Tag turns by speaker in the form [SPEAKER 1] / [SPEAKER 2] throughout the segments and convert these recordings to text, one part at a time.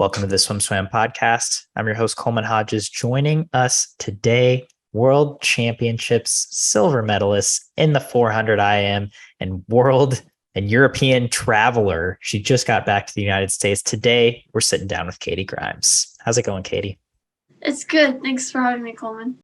[SPEAKER 1] Welcome to the Swim Swam podcast. I'm your host, Coleman Hodges. Joining us today, World Championships silver medalist in the 400 IM and world and European traveler. She just got back to the United States. Today, we're sitting down with Katie Grimes. How's it going, Katie?
[SPEAKER 2] It's good. Thanks for having me, Coleman.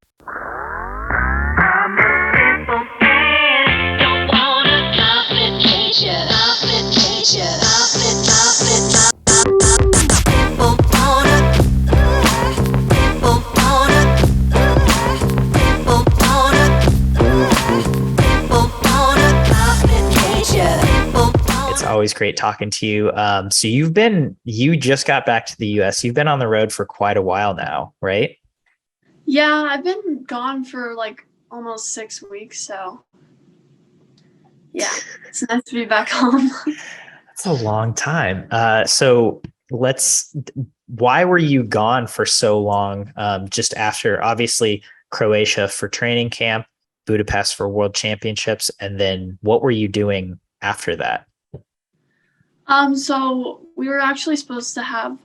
[SPEAKER 1] It's always great talking to you. So you just got back to the US. You've been on the road for quite a while now, right?
[SPEAKER 2] Yeah, I've been gone for like almost 6 weeks. So yeah, it's nice to be back home.
[SPEAKER 1] That's a long time. Why were you gone for so long? Just after obviously Croatia for training camp, Budapest for World Championships, and then what were you doing after that?
[SPEAKER 2] So we were actually supposed to have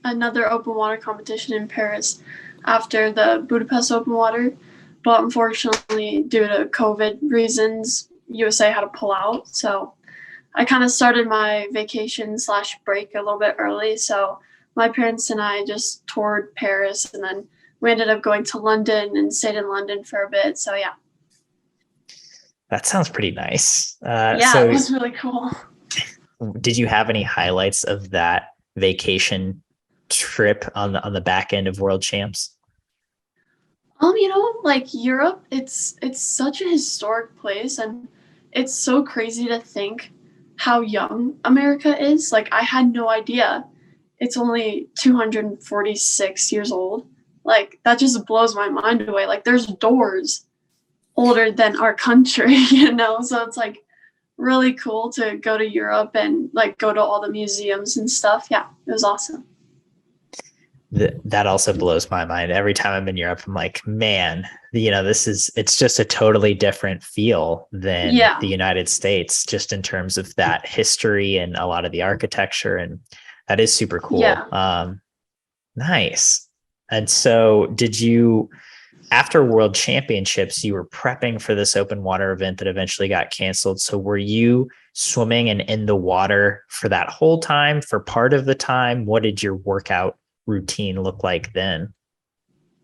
[SPEAKER 2] another open water competition in Paris after the Budapest open water, but unfortunately, due to COVID reasons, USA had to pull out. So I kind of started my vacation/break a little bit early. So my parents and I just toured Paris, and then we ended up going to London and stayed in London for a bit. So yeah.
[SPEAKER 1] That sounds pretty nice.
[SPEAKER 2] It was really cool.
[SPEAKER 1] Did you have any highlights of that vacation trip on the back end of World Champs?
[SPEAKER 2] Like Europe, it's such a historic place, and it's so crazy to think how young America is. Like, I had no idea it's only 246 years old. Like, that just blows my mind away. Like, there's doors older than our country, So it's like really cool to go to Europe and like go to all the museums and stuff. Yeah, it was awesome.
[SPEAKER 1] That also blows my mind. Every time I'm in Europe, I'm like, man, it's just a totally different feel than the United States, just in terms of that history and a lot of the architecture. And that is super cool.
[SPEAKER 2] Yeah.
[SPEAKER 1] Nice. And so after World Championships, you were prepping for this open water event that eventually got canceled. So were you swimming and in the water for that whole time, for part of the time? What did your workout routine look like then?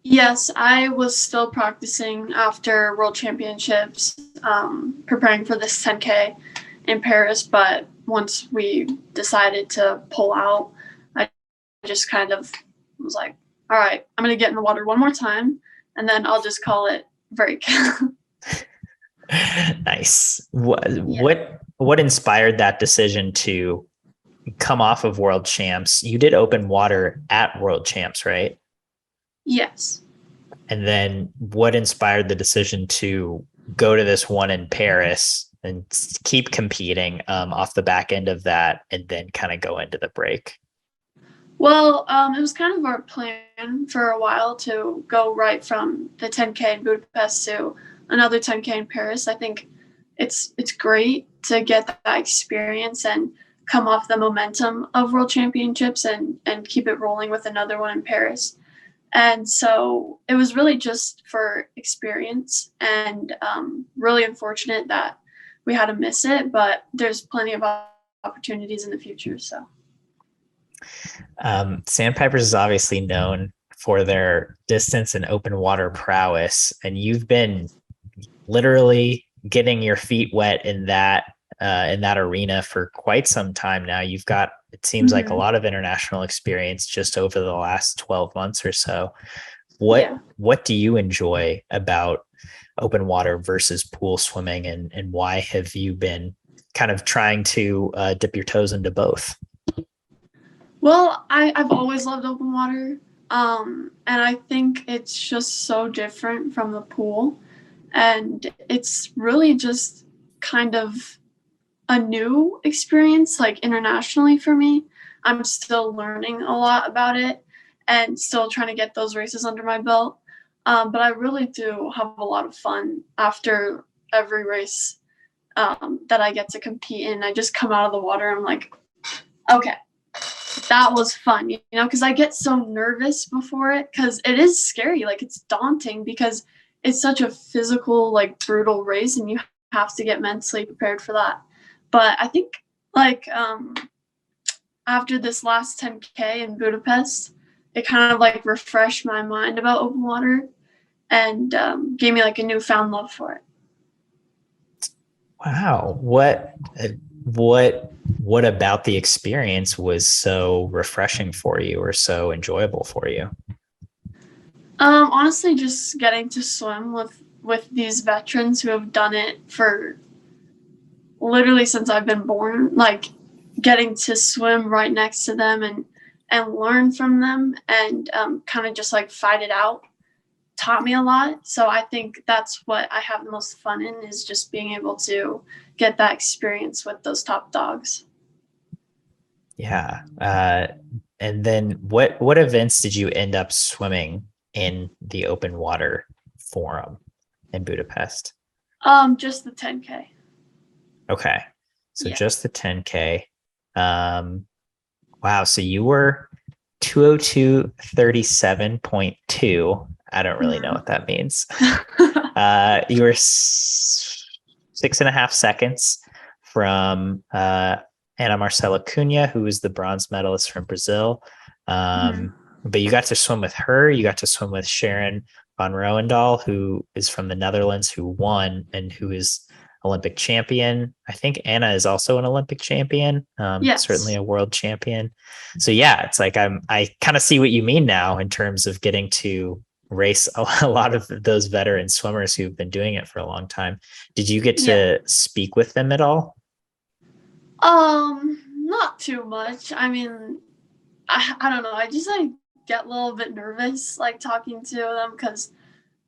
[SPEAKER 2] Yes, I was still practicing after World Championships, preparing for this 10K in Paris. But once we decided to pull out, I just kind of was like, all right, I'm going to get in the water one more time, and then I'll just call it break.
[SPEAKER 1] Nice. What inspired that decision to come off of World Champs? You did open water at World Champs, right?
[SPEAKER 2] Yes.
[SPEAKER 1] And then what inspired the decision to go to this one in Paris and keep competing off the back end of that, and then kind of go into the break?
[SPEAKER 2] Well, it was kind of our plan for a while to go right from the 10K in Budapest to another 10K in Paris. I think it's great to get that experience and come off the momentum of World Championships and keep it rolling with another one in Paris. And so it was really just for experience, and really unfortunate that we had to miss it, but there's plenty of opportunities in the future. So.
[SPEAKER 1] Sandpipers is obviously known for their distance and open water prowess, and you've been literally getting your feet wet in that arena for quite some time now. You've got, it seems like, a lot of international experience just over the last 12 months or so. What do you enjoy about open water versus pool swimming, and why have you been kind of trying to dip your toes into both?
[SPEAKER 2] Well, I've always loved open water, and I think it's just so different from the pool, and it's really just kind of a new experience, like internationally for me. I'm still learning a lot about it and still trying to get those races under my belt, but I really do have a lot of fun after every race that I get to compete in. I just come out of the water, I'm like, okay, that was fun, you know, because I get so nervous before it because it is scary. Like, it's daunting because it's such a physical, like, brutal race, and you have to get mentally prepared for that. But I think, like, after this last 10K in Budapest, it kind of, like, refreshed my mind about open water and gave me, like, a newfound love for it.
[SPEAKER 1] Wow. What about the experience was so refreshing for you or so enjoyable for you?
[SPEAKER 2] Honestly, just getting to swim with these veterans who have done it for literally since I've been born. Like, getting to swim right next to them and learn from them and kind of just like fight it out taught me a lot. So I think that's what I have the most fun in, is just being able to get that experience with those top dogs.
[SPEAKER 1] Yeah. And then what events did you end up swimming in the open water forum in Budapest?
[SPEAKER 2] Just the 10K.
[SPEAKER 1] Okay. So
[SPEAKER 2] Yeah.
[SPEAKER 1] just the 10K. Wow. So you were 202.37.2. I don't really know what that means. You were 6.5 seconds from Ana Marcela Cunha, who was the bronze medalist from Brazil. But you got to swim with her. You got to swim with Sharon van Roendaal, who is from the Netherlands, who won and who is Olympic champion. I think Anna is also an Olympic champion,
[SPEAKER 2] Yes.
[SPEAKER 1] certainly a world champion. So yeah, it's like I kind of see what you mean now in terms of getting to race a lot of those veteran swimmers who've been doing it for a long time. Did you get to speak with them at all?
[SPEAKER 2] Not too much. I mean, I don't know. I just like get a little bit nervous like talking to them because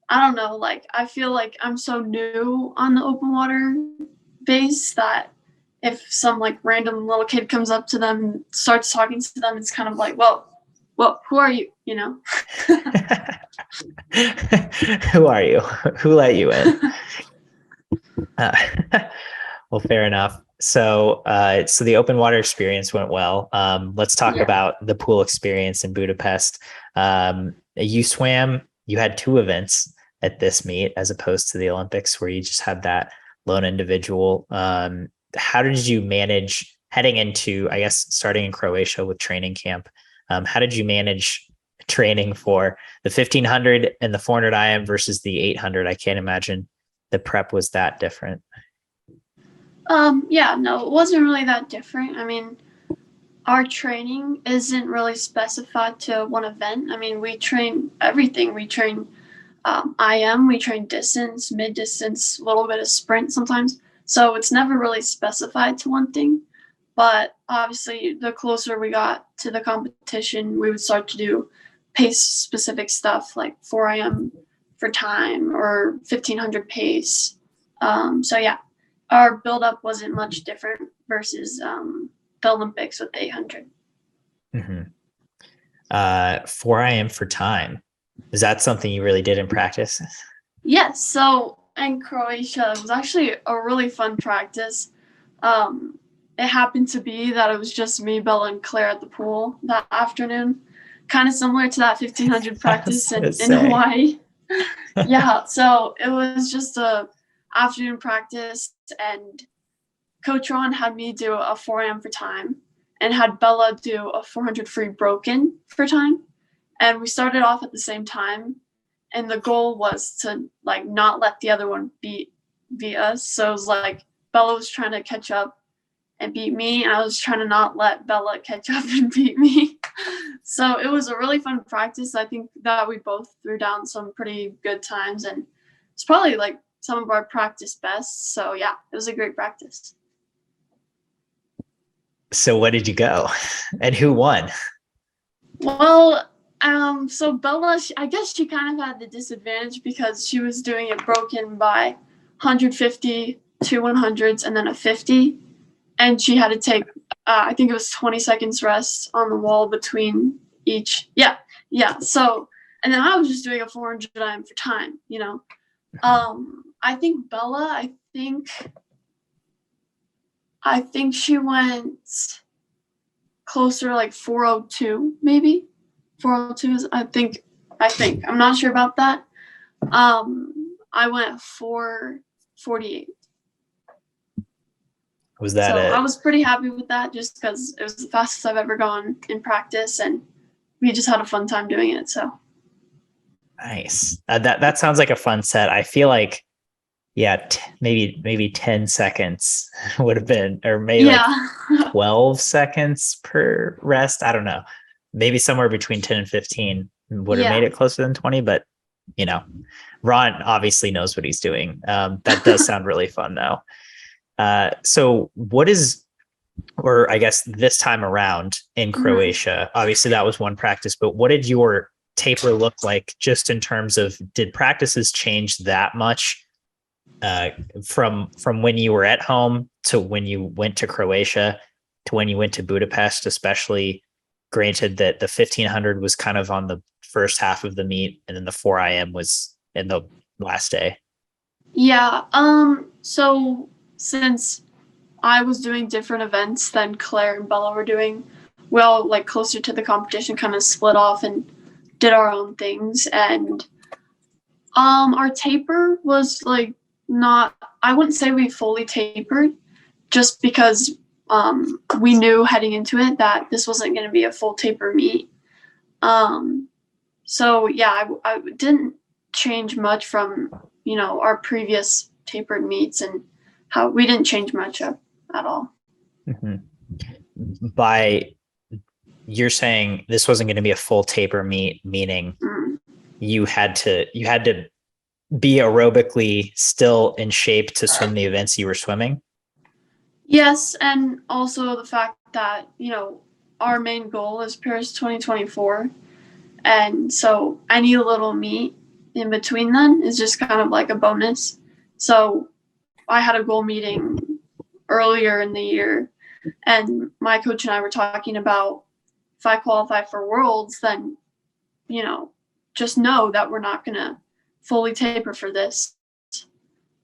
[SPEAKER 2] I don't know, like I feel like I'm so new on the open water base that if some like random little kid comes up to them and starts talking to them, it's kind of like, well, who are you? You know?
[SPEAKER 1] Who are you? Who let you in? Well, fair enough. So the open water experience went well. Let's talk about the pool experience in Budapest. You swam. You had two events at this meet as opposed to the Olympics, where you just had that lone individual. How did you manage heading into, I guess, starting in Croatia with training camp? How did you manage training for the 1500 and the 400 IM versus the 800? I can't imagine the prep was that different.
[SPEAKER 2] Yeah, no, it wasn't really that different. I mean, our training isn't really specified to one event. I mean, we train everything. We train IM, we train distance, mid distance, a little bit of sprint sometimes. So it's never really specified to one thing. But obviously, the closer we got to the competition, we would start to do pace specific stuff like 4 IM for time or 1500 pace. So yeah, our buildup wasn't much different versus the Olympics with the 800.
[SPEAKER 1] 4 IM for time. Is that something you really did in practice?
[SPEAKER 2] Yes. So in Croatia, it was actually a really fun practice. It happened to be that it was just me, Bella, and Claire at the pool that afternoon. Kind of similar to that 1500 practice in Hawaii. Yeah. So it was just a afternoon practice, and Coach Ron had me do a 4 AM for time and had Bella do a 400 free broken for time. And we started off at the same time. And the goal was to like not let the other one beat us. So it was like Bella was trying to catch up and beat me, and I was trying to not let Bella catch up and beat me. So it was a really fun practice. I think that we both threw down some pretty good times, and it's probably like some of our practice best. So yeah, it was a great practice.
[SPEAKER 1] So what did you go? And who won?
[SPEAKER 2] Well, so Bella, I guess she kind of had the disadvantage because she was doing it broken by 150, 2 100s, and then a 50. And she had to take, I think it was 20 seconds rest on the wall between each. Yeah. So, and then I was just doing a 400 IM for time, you know. I think Bella, I think she went closer to like 402, maybe 402 is I think I'm not sure about that. I went at 448.
[SPEAKER 1] Was that
[SPEAKER 2] So I
[SPEAKER 1] it?
[SPEAKER 2] was pretty happy with that just because it was the fastest I've ever gone in practice, and we just had a fun time doing it. So
[SPEAKER 1] Nice. That sounds like a fun set. I feel like, yeah, maybe 10 seconds would have been, or maybe like
[SPEAKER 2] yeah.
[SPEAKER 1] 12 seconds per rest. I don't know. Maybe somewhere between 10 and 15 would have made
[SPEAKER 2] Yeah.
[SPEAKER 1] it closer than 20, but Ron obviously knows what he's doing. That does sound really fun though. So what is, or I guess this time around in Croatia, obviously that was one practice, but what did your taper look like just in terms of, did practices change that much from when you were at home to when you went to Croatia to when you went to Budapest, especially granted that the 1500 was kind of on the first half of the meet and then the 4 IM was in the last day?
[SPEAKER 2] Yeah. So since I was doing different events than Claire and Bella were doing, we all like closer to the competition kind of split off and did our own things. And our taper was like not, I wouldn't say we fully tapered just because we knew heading into it that this wasn't going to be a full taper meet. So yeah, I didn't change much from, our previous tapered meets, and how we didn't change much at all.
[SPEAKER 1] Mm-hmm. By you're saying this wasn't going to be a full taper meet, meaning you had to be aerobically still in shape to swim the events you were swimming?
[SPEAKER 2] Yes, and also the fact that, our main goal is Paris 2024. And so any little meet in between then is just kind of like a bonus. So I had a goal meeting earlier in the year, and my coach and I were talking about, if I qualify for Worlds, then, just know that we're not going to fully taper for this.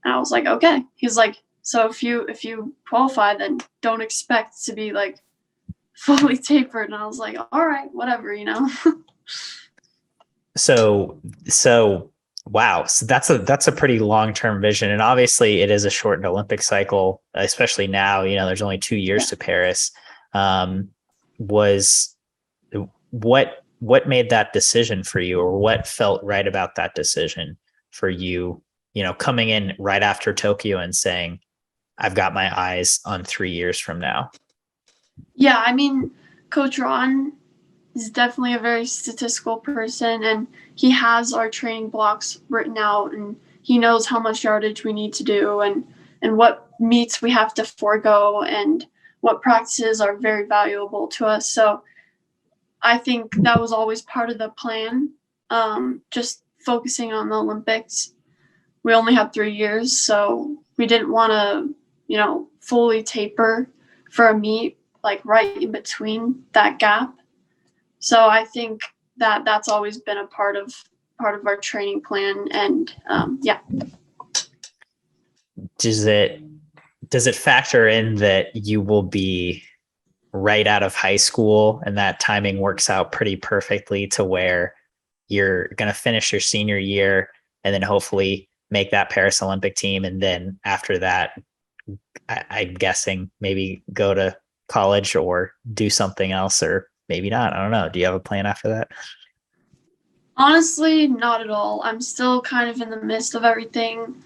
[SPEAKER 2] And I was like, okay. He's like, so if you qualify, then don't expect to be like fully tapered. And I was like, all right, whatever,
[SPEAKER 1] So wow. So that's a pretty long-term vision. And obviously it is a shortened Olympic cycle, especially now, there's only 2 years to Paris. Was what made that decision for you, or what felt right about that decision for you, coming in right after Tokyo and saying, I've got my eyes on 3 years from now?
[SPEAKER 2] Yeah, I mean, Coach Ron is definitely a very statistical person, and he has our training blocks written out, and he knows how much yardage we need to do, and what meets we have to forego, and what practices are very valuable to us. So I think that was always part of the plan, just focusing on the Olympics. We only had 3 years, so we didn't want to, fully taper for a meet like right in between that gap. So I think that that's always been a part of our training plan, and yeah.
[SPEAKER 1] Does it factor in that you will be right out of high school and that timing works out pretty perfectly to where you're going to finish your senior year and then hopefully make that Paris Olympic team, and then after that, I'm guessing maybe go to college or do something else, or maybe not. I don't know. Do you have a plan after that?
[SPEAKER 2] Honestly, not at all. I'm still kind of in the midst of everything.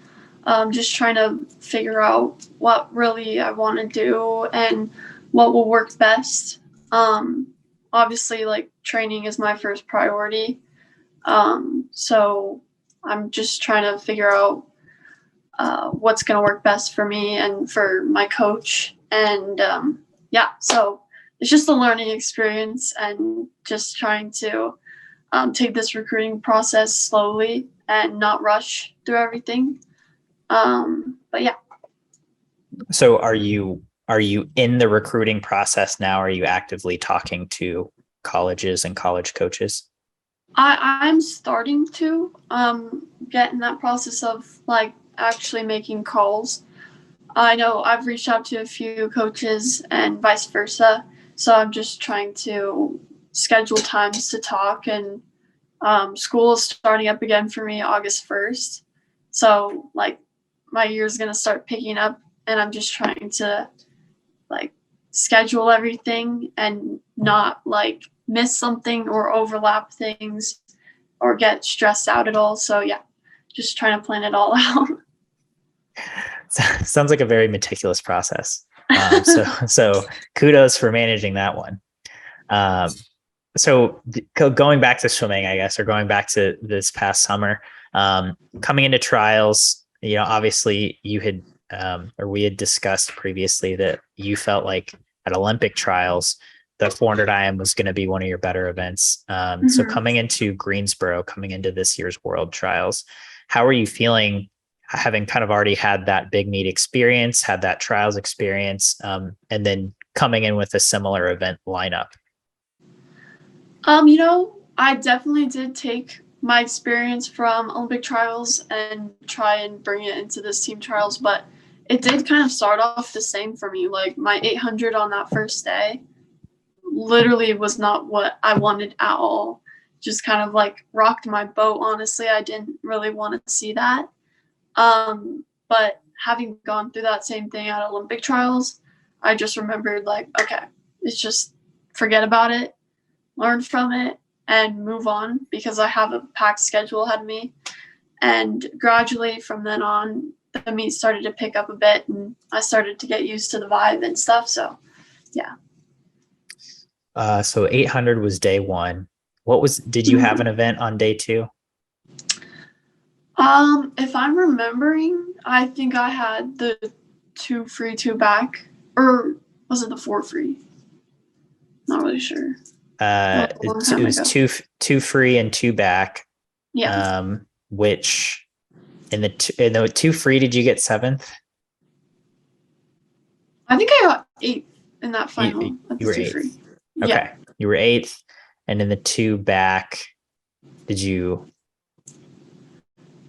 [SPEAKER 2] Just trying to figure out what really I want to do and what will work best. Obviously, like, training is my first priority. So I'm just trying to figure out what's going to work best for me and for my coach. And yeah, so it's just a learning experience, and just trying to take this recruiting process slowly and not rush through everything. But yeah.
[SPEAKER 1] So are you in the recruiting process now? Are you actively talking to colleges and college coaches?
[SPEAKER 2] I'm starting to get in that process of like actually making calls. I know I've reached out to a few coaches and vice versa, So I'm just trying to schedule times to talk, and school is starting up again for me August 1st. So like my year's going to start picking up, and I'm just trying to like schedule everything and not like miss something or overlap things or get stressed out at all. So yeah, just trying to plan it all out.
[SPEAKER 1] Sounds like a very meticulous process. So kudos for managing that one. So going back to swimming, I guess, or going back to this past summer, coming into trials, obviously you had, or we had discussed previously that you felt like at Olympic trials, the 400 IM was going to be one of your better events. So coming into Greensboro, coming into this year's World Trials, how are you feeling, having kind of already had that big meet experience, had that trials experience, and then coming in with a similar event lineup?
[SPEAKER 2] I definitely did take my experience from Olympic trials and try and bring it into this team trials, but it did kind of start off the same for me. Like my 800 on that first day literally was not what I wanted at all. Just kind of like rocked my boat. Honestly, I didn't really want to see that. But having gone through that same thing at Olympic trials, I just remembered like, okay, it's just forget about it, learn from it, and move on, because I have a packed schedule ahead of me. And gradually from then on, the meet started to pick up a bit, and I started to get used to the vibe and stuff. So, yeah.
[SPEAKER 1] So 800 was day one. Did you have an event on day two?
[SPEAKER 2] If I'm remembering, I think I had the 2 free, 2 back, or was it the 4 free? Not really sure.
[SPEAKER 1] It was two free and 2 back.
[SPEAKER 2] Yeah.
[SPEAKER 1] Which in the 2 free, did you get 7th?
[SPEAKER 2] I think I got 8th in that final.
[SPEAKER 1] You were 8th.
[SPEAKER 2] Free.
[SPEAKER 1] Okay,
[SPEAKER 2] yeah.
[SPEAKER 1] You were 8th, and in the 2 back, did you?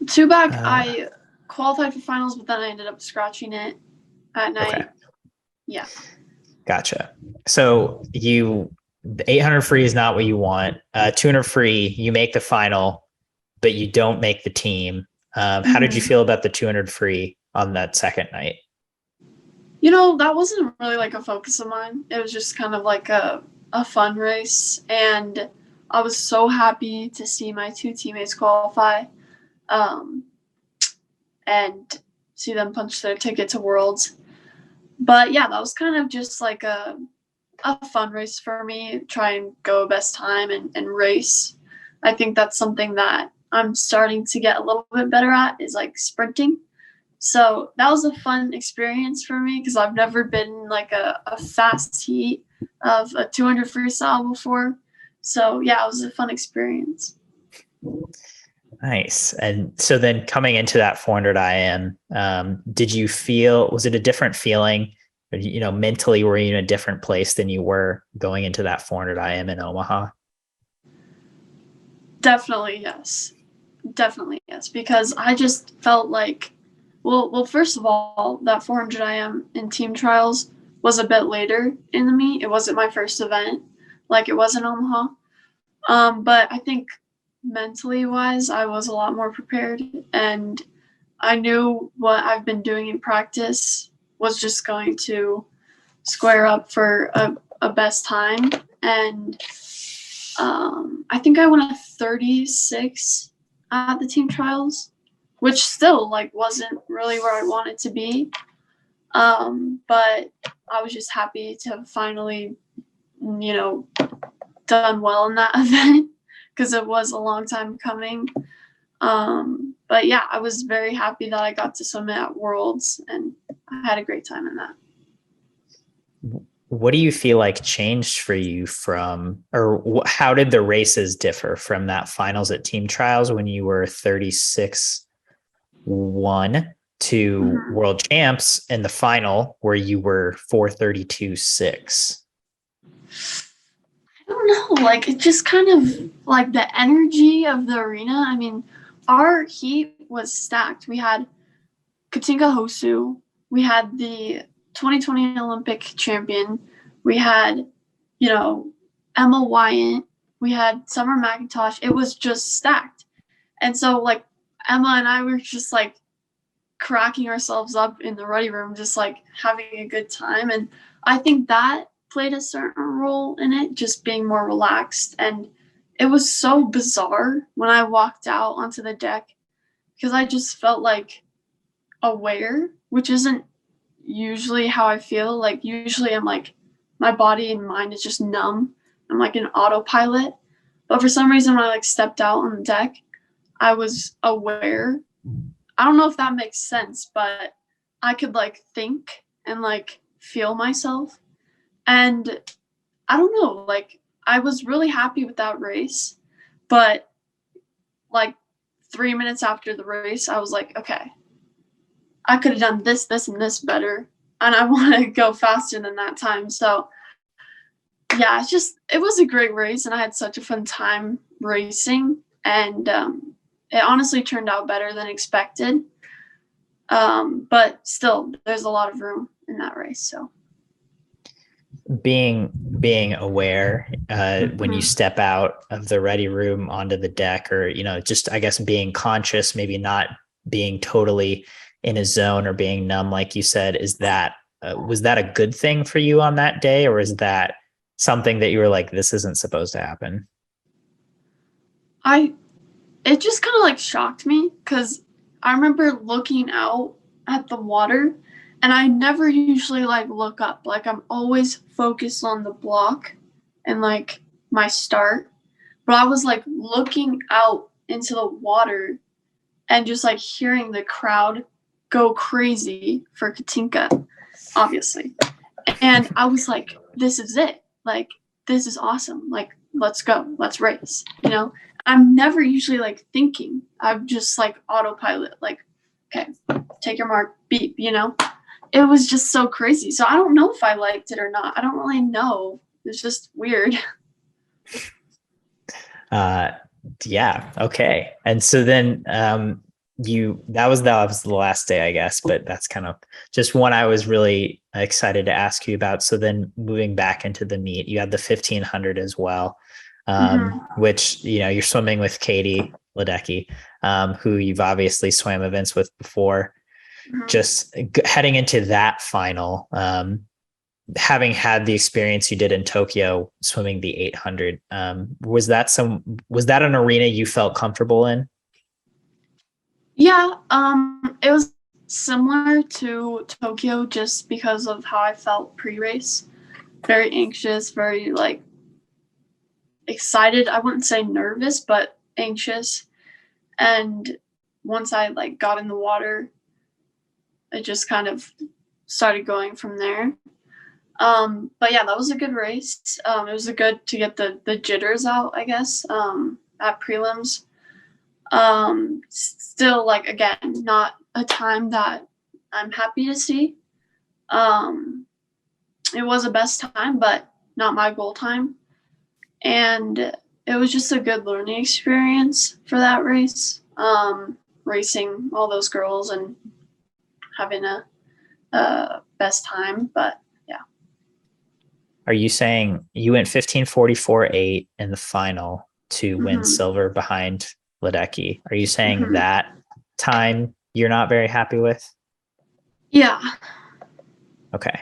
[SPEAKER 2] 2 back, I qualified for finals, but then I ended up scratching it at night.
[SPEAKER 1] Okay.
[SPEAKER 2] Yeah.
[SPEAKER 1] Gotcha. So the 800 free is not what you want. 200 free, you make the final, but you don't make the team. How did you feel about the 200 free on that second night?
[SPEAKER 2] That wasn't really like a focus of mine. It was just kind of like a fun race, and I was so happy to see my 2 teammates qualify, and see them punch their ticket to Worlds. But yeah, that was kind of just like a fun race for me. Try and go best time and race. I think that's something that I'm starting to get a little bit better at, is like sprinting. So that was a fun experience for me, because I've never been in like a fast heat of a 200 freestyle before. So yeah, it was a fun experience.
[SPEAKER 1] Nice. And so then coming into that 400 IM, did you feel, was it a different feeling? Mentally, were you in a different place than you were going into that 400 IM in Omaha?
[SPEAKER 2] Definitely yes. Because I just felt like, well, first of all, that 400 IM in team trials was a bit later in the meet. It wasn't my first event like it was in Omaha. But I think mentally wise, I was a lot more prepared, and I knew what I've been doing in practice was just going to square up for a best time. And I think I went a 36 at the team trials, which still like wasn't really where I wanted to be. But I was just happy to have finally, done well in that event, because it was a long time coming. But yeah, I was very happy that I got to swim at Worlds, and I had a great time in that.
[SPEAKER 1] What do you feel like changed for you from, or how did the races differ from that finals at team trials when you were 36-1 to world champs in the final where you were 432-6?
[SPEAKER 2] I don't know, like it just kind of like the energy of the arena. I mean, our heat was stacked. We had Katinka Hosu, we had the 2020 Olympic champion, we had you know, Emma Wyatt, we had Summer McIntosh. It was just stacked. And so, like, Emma and I were just, like, cracking ourselves up in the ready room, just, like, having a good time. And I think that played a certain role in it, just being more relaxed. And it was so bizarre when I walked out onto the deck because I just felt, like, aware, which isn't usually how I feel. Like, usually I'm, like, my body and mind is just numb. I'm, like, an autopilot. But for some reason, when I, like, stepped out on the deck, I was aware. I don't know if that makes sense, but I could, like, think and, like, feel myself. And I don't know, like, I was really happy with that race. But, like, 3 minutes after the race, I was like, okay, I could have done this, this, and this better. And I want to go faster than that time. So, yeah, it was a great race. And I had such a fun time racing. And it honestly turned out better than expected. But still, there's a lot of room in that race. So
[SPEAKER 1] being aware when you step out of the ready room onto the deck, or just I guess being conscious, maybe not being totally in a zone or being numb, like you said, is that was that a good thing for you on that day, or is that something that you were like, this isn't supposed to happen?
[SPEAKER 2] It just kind of like shocked me because I remember looking out at the water, and I never usually like look up. Like, I'm always focused on the block and like my start. But I was like looking out into the water and just like hearing the crowd go crazy for Katinka, obviously. And I was like, this is it. Like, this is awesome. Like, let's go. Let's race. I'm never usually like thinking. I'm just like autopilot. Like, okay, take your mark, beep, It was just so crazy. So I don't know if I liked it or not. I don't really know. It's just weird.
[SPEAKER 1] Yeah. Okay. And so then that was the last day, I guess, but that's kind of just one I was really excited to ask you about. So then moving back into the meet, you had the 1500 as well, which, you're swimming with Katie Ledecky, who you've obviously swam events with before. Just heading into that final, having had the experience you did in Tokyo swimming the 800, was that an arena you felt comfortable in?
[SPEAKER 2] Yeah, it was similar to Tokyo just because of how I felt pre-race. Very anxious, very like excited. I wouldn't say nervous, but anxious. And once I like got in the water, it just kind of started going from there. But yeah, that was a good race. It was good to get the jitters out, I guess, at prelims. Still, like, again, not a time that I'm happy to see. It was a best time, but not my goal time. And it was just a good learning experience for that race. Racing all those girls and having a best time, but yeah.
[SPEAKER 1] Are you saying you went 15:44.8 in the final to win silver behind Ledecky? Are you saying that time you're not very happy with?
[SPEAKER 2] Yeah.
[SPEAKER 1] Okay.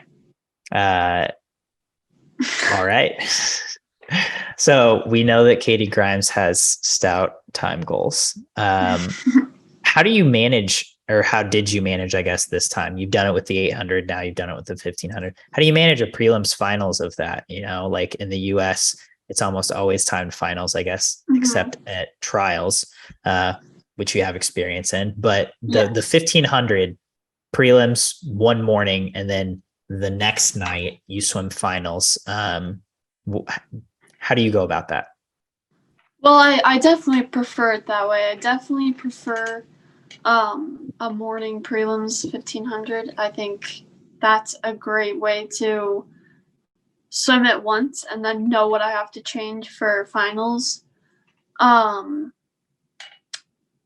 [SPEAKER 1] All right. So we know that Katie Grimes has stout time goals. How do you manage, or how did you manage, I guess, this time? You've done it with the 800. Now you've done it with the 1500. How do you manage a prelims finals of that? Like in the US, it's almost always timed finals, I guess, except at trials, which you have experience in. But the 1500 prelims one morning, and then the next night you swim finals. How do you go about that?
[SPEAKER 2] Well, I definitely prefer it that way. I definitely prefer a morning prelims 1500. I think that's a great way to swim it once and then know what I have to change for finals.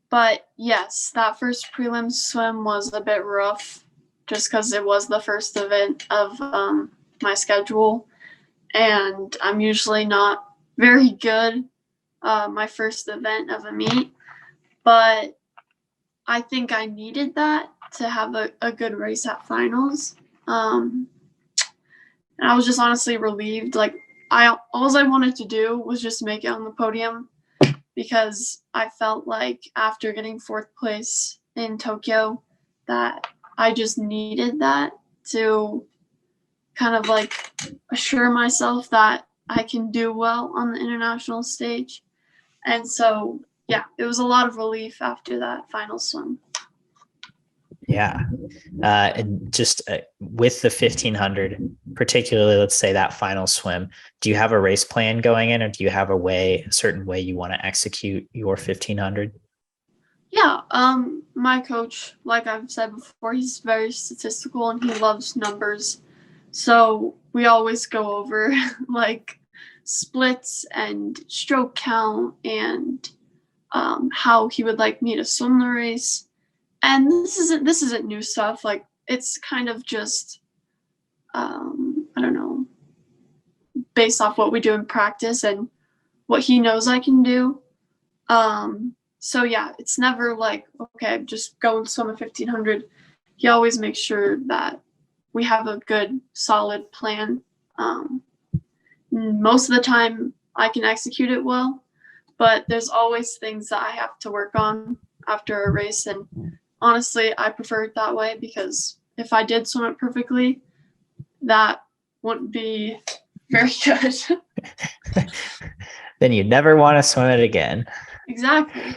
[SPEAKER 2] But yes, that first prelims swim was a bit rough just because it was the first event of my schedule. and I'm usually not very good my first event of a meet, but I think I needed that to have a good race at finals. And I was just honestly relieved. Like all I wanted to do was just make it on the podium, because I felt like after getting 4th place in Tokyo that I just needed that to kind of like assure myself that I can do well on the international stage. And so, yeah, it was a lot of relief after that final swim.
[SPEAKER 1] Yeah. And just with the 1500, particularly, let's say that final swim, do you have a race plan going in, or do you have a certain way you want to execute your 1500?
[SPEAKER 2] Yeah. My coach, like I've said before, he's very statistical and he loves numbers. So we always go over like splits and stroke count and how he would like me to swim the race. And this isn't new stuff. Like it's kind of just I don't know, based off what we do in practice and what he knows I can do. So yeah, it's never like, okay, just go and swim a 1500. He always makes sure that we have a good, solid plan. Most of the time, I can execute it well, but there's always things that I have to work on after a race. And honestly, I prefer it that way, because if I did swim it perfectly, that wouldn't be very good.
[SPEAKER 1] Then you never want to swim it again.
[SPEAKER 2] Exactly.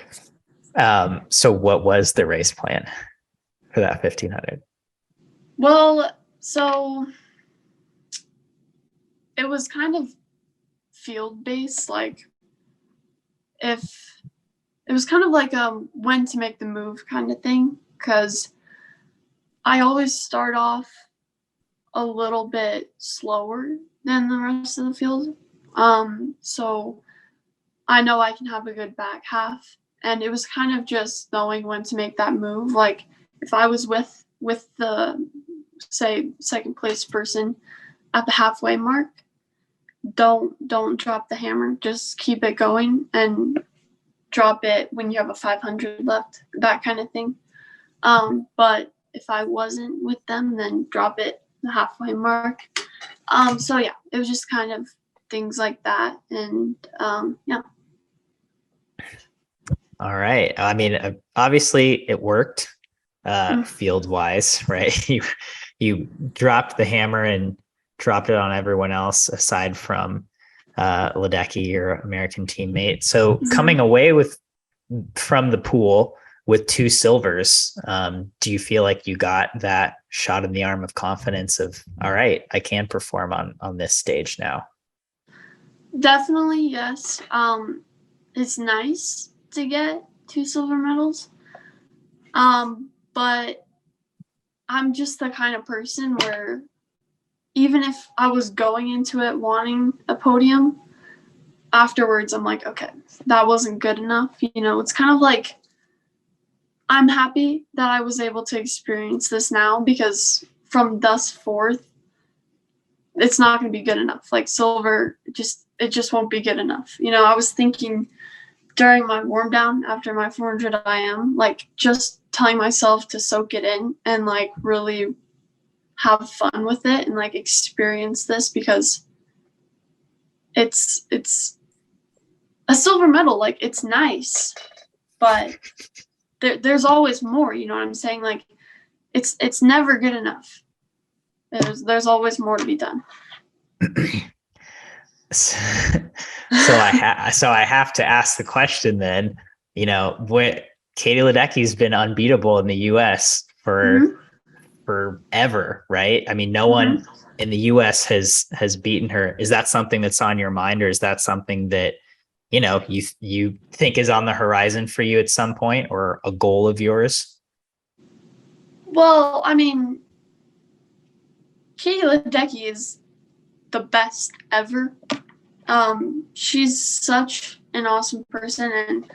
[SPEAKER 1] So what was the race plan for that 1500?
[SPEAKER 2] Well, so it was kind of field based. Like if it was kind of like when to make the move kind of thing, because I always start off a little bit slower than the rest of the field. So I know I can have a good back half, and it was kind of just knowing when to make that move. Like if I was with the, say, 2nd place person at the halfway mark, don't drop the hammer. Just keep it going and drop it when you have a 500 left, that kind of thing. But if I wasn't with them, then drop it the halfway mark. So yeah, it was just kind of things like that. And yeah.
[SPEAKER 1] All right. I mean, obviously it worked field wise, right? You dropped the hammer and dropped it on everyone else aside from Ledecky, your American teammate. So coming away from the pool with 2 silvers, do you feel like you got that shot in the arm of confidence of, all right, I can perform on this stage now?
[SPEAKER 2] Definitely, yes. It's nice to get 2 silver medals. But I'm just the kind of person where even if I was going into it wanting a podium, afterwards I'm like, okay, that wasn't good enough. It's kind of like I'm happy that I was able to experience this now, because from thus forth, it's not going to be good enough. Like silver, it just won't be good enough. I was thinking during my warm down after my 400 IM, like just telling myself to soak it in and like really have fun with it and like experience this, because it's a silver medal. Like it's nice, but there's always more. You know what I'm saying? Like it's never good enough. There's always more to be done.
[SPEAKER 1] So I have to ask the question then, what Katie Ledecky's been unbeatable in the US for forever, right? I mean, no one in the US has beaten her. Is that something that's on your mind, or is that something that, you think is on the horizon for you at some point, or a goal of yours?
[SPEAKER 2] Well, I mean, Katie Ledecky is the best ever. She's such an awesome person, and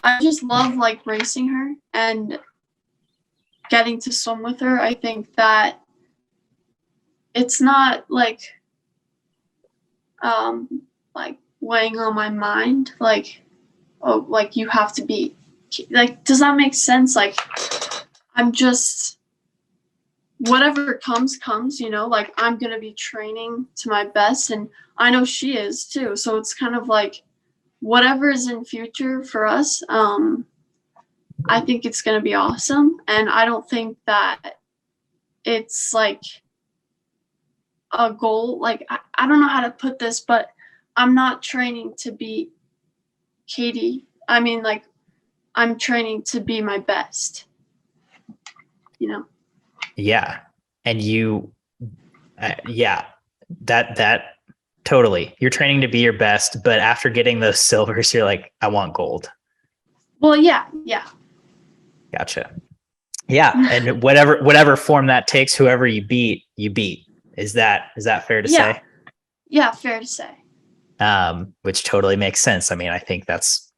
[SPEAKER 2] I just love like racing her and getting to swim with her. I think that it's not like like weighing on my mind, like, oh, like you have to be, like, does that make sense? Like, I'm just, whatever comes, like I'm going to be training to my best, and I know she is too. So it's kind of like whatever is in future for us, I think it's going to be awesome. And I don't think that it's like a goal. Like, I don't know how to put this, but I'm not training to be Katie. I mean, like, I'm training to be my best,
[SPEAKER 1] Yeah. And you, yeah, that totally. You're training to be your best, but after getting those silvers, you're like, I want gold.
[SPEAKER 2] Well, yeah.
[SPEAKER 1] Gotcha. Yeah. And whatever form that takes, whoever you beat, you beat. Is that fair to say?
[SPEAKER 2] Yeah, fair to say.
[SPEAKER 1] Which totally makes sense. I mean, I think that's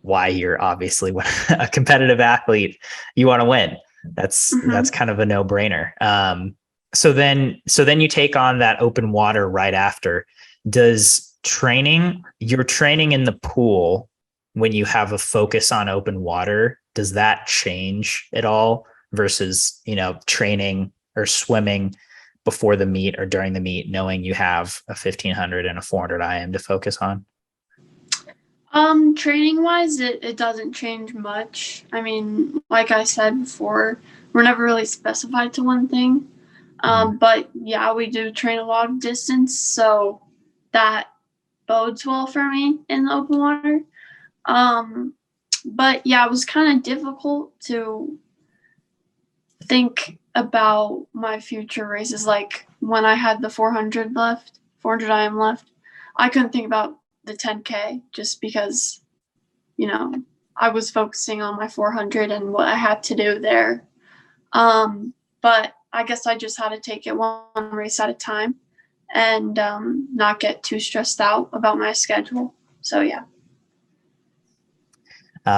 [SPEAKER 1] why you're obviously a competitive athlete. You want to win. That's kind of a no-brainer. So then you take on that open water right after. Does you're training in the pool when you have a focus on open water, does that change at all versus, training or swimming before the meet or during the meet, knowing you have a 1500 and a 400 IM to focus on?
[SPEAKER 2] Training wise, it doesn't change much. I mean, like I said before, we're never really specified to one thing. But yeah, we do train a lot of distance, so that bodes well for me in the open water. But yeah, it was kind of difficult to think about my future races. Like when I had the 400 IM left, I couldn't think about the 10K just because, I was focusing on my 400 and what I had to do there. But I guess I just had to take it one race at a time and not get too stressed out about my schedule. So, yeah.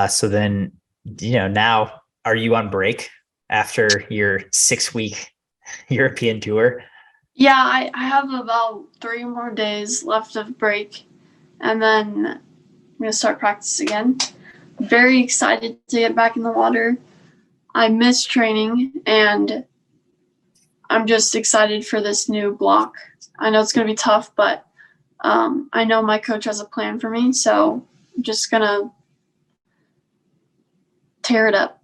[SPEAKER 1] So then, now are you on break after your 6-week European tour?
[SPEAKER 2] Yeah, I have about 3 more days left of break, and then I'm going to start practice again. Very excited to get back in the water. I miss training, and I'm just excited for this new block. I know it's going to be tough, but I know my coach has a plan for me, so I'm just going to tear it up.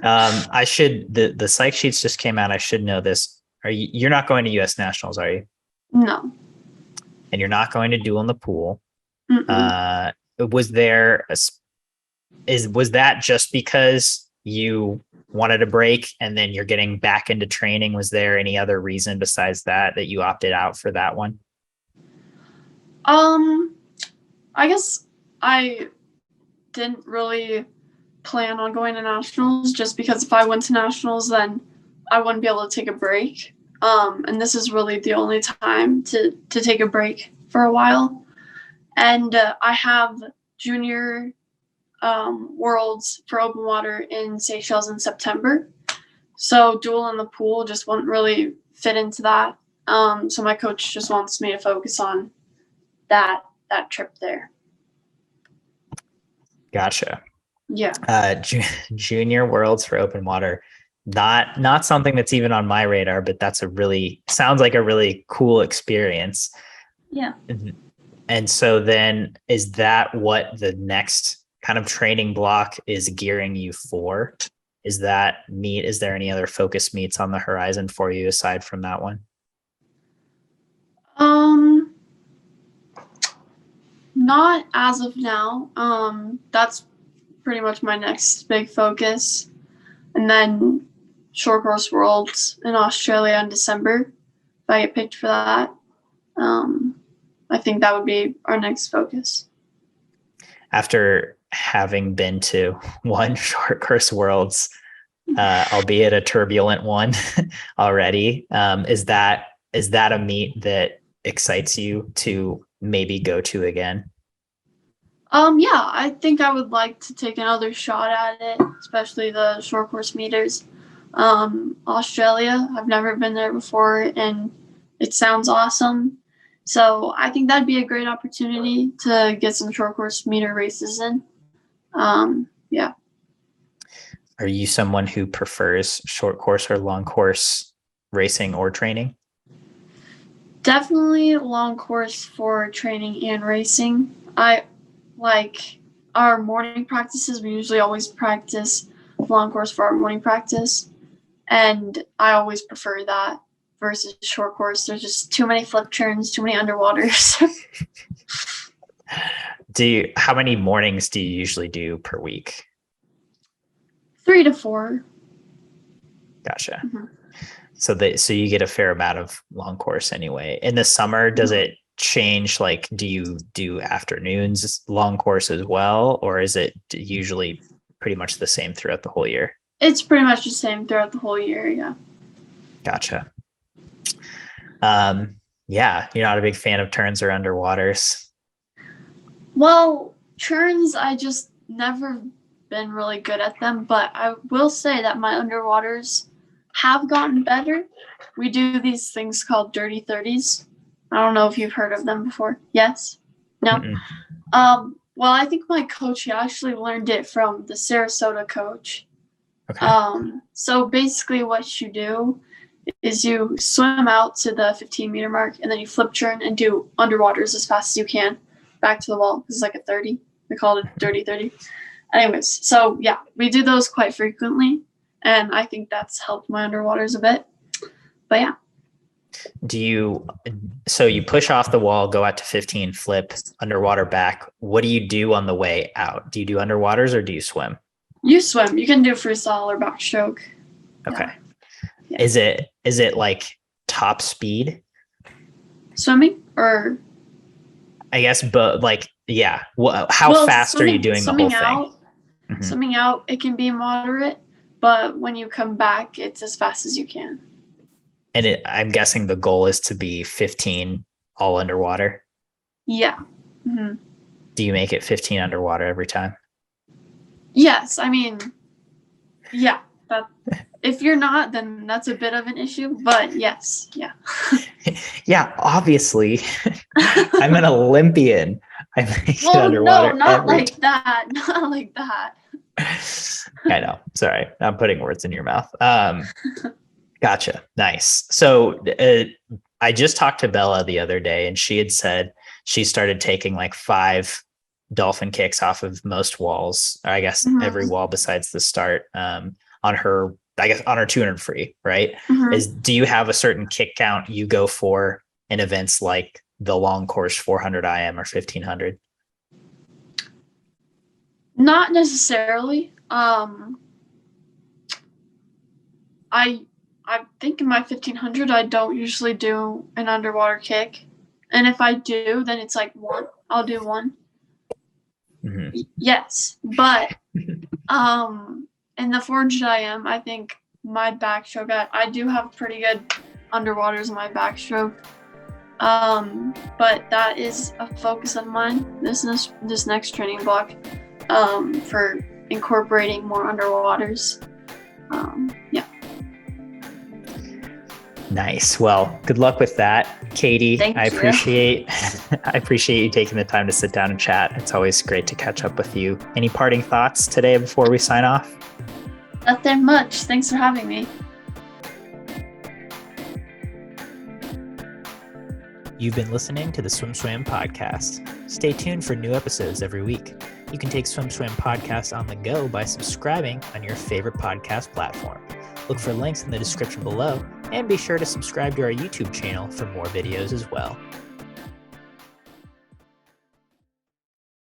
[SPEAKER 1] The psych sheets just came out. I should know this. You're not going to US Nationals, are you?
[SPEAKER 2] No.
[SPEAKER 1] And you're not going to duel in the pool.
[SPEAKER 2] Mm-mm.
[SPEAKER 1] Was that just because you wanted a break and then you're getting back into training? Was there any other reason besides that you opted out for that one?
[SPEAKER 2] I guess I didn't really plan on going to nationals just because if I went to nationals, then I wouldn't be able to take a break. And this is really the only time to take a break for a while. And I have junior worlds for open water in Seychelles in September. So duel in the pool just wouldn't really fit into that. So my coach just wants me to focus on that trip there.
[SPEAKER 1] Gotcha.
[SPEAKER 2] Yeah.
[SPEAKER 1] Junior worlds for open water. Not something that's even on my radar, but that's sounds like a really cool experience.
[SPEAKER 2] Yeah.
[SPEAKER 1] And so then is that what the next kind of training block is gearing you for? Is that meet? Is there any other focus meets on the horizon for you aside from that one?
[SPEAKER 2] Not as of now. That's pretty much my next big focus. And then short course worlds in Australia in December. If I get picked for that, I think that would be our next focus.
[SPEAKER 1] After having been to one short course worlds, albeit a turbulent one already, is that a meet that excites you to maybe go to again?
[SPEAKER 2] Yeah, I think I would like to take another shot at it, especially the short course meters. Australia, I've never been there before, and it sounds awesome. So I think that'd be a great opportunity to get some short course meter races in. Yeah.
[SPEAKER 1] Are you someone who prefers short course or long course racing or training?
[SPEAKER 2] Definitely long course for training and racing. I like our morning practices. We usually always practice long course for our morning practice. And I always prefer that versus short course. There's just too many flip turns, too many underwaters.
[SPEAKER 1] How many mornings do you usually do per week?
[SPEAKER 2] 3 to 4.
[SPEAKER 1] Gotcha.
[SPEAKER 2] Mm-hmm.
[SPEAKER 1] So you get a fair amount of long course anyway. In the summer, does it change? Like, do you do afternoons long course as well, or is it usually pretty much the same throughout the whole year?
[SPEAKER 2] It's pretty much the same throughout the whole year. Yeah.
[SPEAKER 1] Gotcha. Yeah, you're not a big fan of turns or underwaters.
[SPEAKER 2] Well, turns, I just never been really good at them, but I will say that my underwaters have gotten better. We do these things called dirty 30s. I don't know if you've heard of them before. Yes? No?
[SPEAKER 1] Mm-mm.
[SPEAKER 2] Well, I think my coach, he actually learned it from the Sarasota coach.
[SPEAKER 1] Okay.
[SPEAKER 2] So basically what you do is you swim out to the 15-meter mark, and then you flip turn and do underwaters as fast as you can back to the wall. This is like a 30. We call it a dirty 30. Anyways, so yeah, we do those quite frequently, and I think that's helped my underwaters a bit. But yeah.
[SPEAKER 1] So you push off the wall, go out to 15, flip, underwater back. What do you do on the way out? Do you do underwaters or do you swim?
[SPEAKER 2] You swim. You can do freestyle or backstroke.
[SPEAKER 1] Okay.
[SPEAKER 2] Yeah.
[SPEAKER 1] Is it like top speed?
[SPEAKER 2] Swimming or?
[SPEAKER 1] I guess, but like, yeah. How fast are you doing the whole thing? Mm-hmm.
[SPEAKER 2] Swimming out, it can be moderate, but when you come back, it's as fast as you can.
[SPEAKER 1] And I'm guessing the goal is to be 15 all underwater.
[SPEAKER 2] Yeah. Mm-hmm.
[SPEAKER 1] Do you make it 15 underwater every time?
[SPEAKER 2] Yes. I mean, yeah. If you're not, then that's a bit of an issue. But yes. Yeah.
[SPEAKER 1] Yeah. Obviously, I'm an Olympian. I make it underwater.
[SPEAKER 2] No, not like that. Not like that.
[SPEAKER 1] I know. Sorry. I'm putting words in your mouth. Gotcha. Nice. So I just talked to Bella the other day, and she had said she started taking like 5 dolphin kicks off of most walls, or I guess every wall besides the start, on her 200 free, right?
[SPEAKER 2] Mm-hmm.
[SPEAKER 1] Do you have a certain kick count you go for in events like the long course 400 IM or 1500?
[SPEAKER 2] Not necessarily. I think in my 1500, I don't usually do an underwater kick. And if I do, then it's like 1. I'll do 1.
[SPEAKER 1] Mm-hmm.
[SPEAKER 2] Yes. But in the 400 IM, I think my backstroke, I do have pretty good underwaters in my backstroke. But that is a focus of mine this next training block, for incorporating more underwaters. Yeah.
[SPEAKER 1] Nice. Well, good luck with that, Katie.
[SPEAKER 2] Thank you.
[SPEAKER 1] I appreciate you taking the time to sit down and chat. It's always great to catch up with you. Any parting thoughts today before we sign off?
[SPEAKER 2] Nothing much. Thanks for having me.
[SPEAKER 1] You've been listening to the Swim Swam podcast. Stay tuned for new episodes every week. You can take Swim Swam podcast on the go by subscribing on your favorite podcast platform. Look for links in the description below, and be sure to subscribe to our YouTube channel for more videos as well.